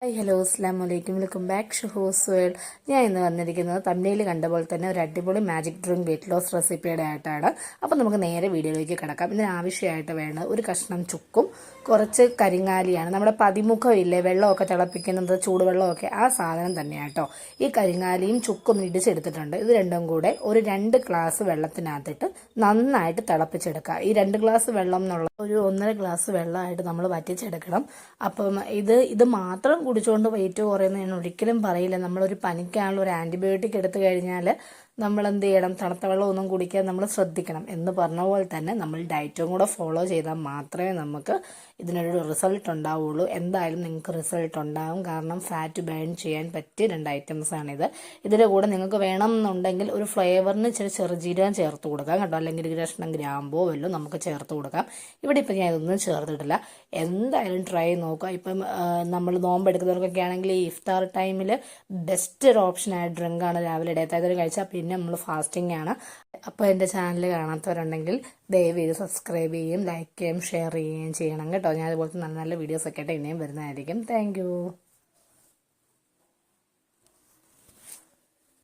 Hi hello അസ്സാം വലൈക്കും welcome back ഷുഹൂസ് world. ഞാൻ ഇന്ന് വന്നിരിക്കുന്നത് തമിഴിൽ കണ്ട പോലെ തന്നെ ഒരു അടിപൊളി മാജിക് ഡ്രിങ്ക് വെയിറ്റ് ലോസ് റെസിപ്പിയുടെ ആയിട്ടാണ്. അപ്പോൾ നമുക്ക് നേരെ വീഡിയോയിലേക്ക് കിടക്കാം. ഇതിന് ആവശ്യമായിട്ട് വേണ്ട ഒരു കഷ്ണം ചുക്കും കുറച്ച് കരിങ്ങാലിയാണ്. നമ്മുടെ പതിമുഖം ഇല്ലേ, വെള്ളമൊക്കെ തിളപ്പിക്കുന്നത്, ചൂടുവെള്ളമൊക്കെ, ആ സാധനം തന്നെയാണ് കേട്ടോ. ഈ കരിങ്ങാലിയും ചുക്കും ഇടിച്ചെടുത്തിട്ടുണ്ട്. ഇത് രണ്ടും കൂടെ ഒരു 2 ഗ്ലാസ് വെള്ളത്തിനകത്തിട്ട് നന്നായിട്ട് തിളപ്പിച്ചെടുക്കുക. ഈ 2 ഗ്ലാസ് വെള്ളം എന്നുള്ള ഒരു 1.5 ഗ്ലാസ് വെള്ളമായിട്ട് നമ്മൾ വറ്റിച്ചെടുക്കണം. അപ്പം ഇത് മാത്രം കുടിച്ചുകൊണ്ട് വെയിറ്റ് കുറയുന്ന ഞാൻ ഒരിക്കലും പറയില്ല. നമ്മളൊരു പനിക്കാനുള്ള ഒരു ആൻറ്റിബയോട്ടിക് എടുത്തു കഴിഞ്ഞാൽ നമ്മൾ എന്ത് ചെയ്യണം, തണുത്ത വെള്ളം ഒന്നും കുടിക്കാൻ നമ്മൾ ശ്രദ്ധിക്കണം. എന്ന് പറഞ്ഞ പോലെ തന്നെ നമ്മൾ ഡയറ്റും കൂടെ ഫോളോ ചെയ്താൽ മാത്രമേ നമുക്ക് ഇതിനൊരു റിസൾട്ട് ഉണ്ടാവുള്ളൂ. എന്തായാലും നിങ്ങൾക്ക് റിസൾട്ട് ഉണ്ടാകും. കാരണം ഫാറ്റ് ബേൺ ചെയ്യാൻ പറ്റിയ 2 ഐറ്റംസാണിത്. ഇതിൻ്റെ കൂടെ നിങ്ങൾക്ക് വേണമെന്നുണ്ടെങ്കിൽ ഒരു ഫ്ലേവറിന് ഇച്ചിരി ചെറുജീരകം ചേർത്ത് കൊടുക്കാം കേട്ടോ, അല്ലെങ്കിൽ ഒരു കഷ്ണം ഗ്രാമ്പോ വല്ലതും നമുക്ക് ചേർത്ത് കൊടുക്കാം. ഇവിടെ ഇപ്പം ഞാൻ ഇതൊന്നും ചേർത്തിട്ടില്ല. എന്തായാലും ട്രൈ നോക്കുക. ഇപ്പം നമ്മൾ നോമ്പെടുക്കുന്നവർക്കൊക്കെ ആണെങ്കിൽ ഈ ഇഫ്താർ ടൈമിൽ ബെസ്റ്റ് ഒരു ഓപ്ഷനായ ഡ്രിങ്കാണ് രാവിലെ ഇടയത്തായത് കഴിച്ചാൽ പിന്നെ നമ്മൾ ഫാസ്റ്റിംഗ് ആണ്. അപ്പോൾ എൻ്റെ ചാനൽ കാണാത്തവരുണ്ടെങ്കിൽ ദയവ് ചെയ്ത് സബ്സ്ക്രൈബ് ചെയ്യുകയും ലൈക്ക് ചെയ്യുകയും ഷെയർ ചെയ്യുകയും ചെയ്യണം കേട്ടോ. ഞാൻ അതുപോലത്തെ നല്ല നല്ല വീഡിയോസൊക്കെ ആയിട്ട് ഇനിയും വരുന്നതായിരിക്കും. താങ്ക്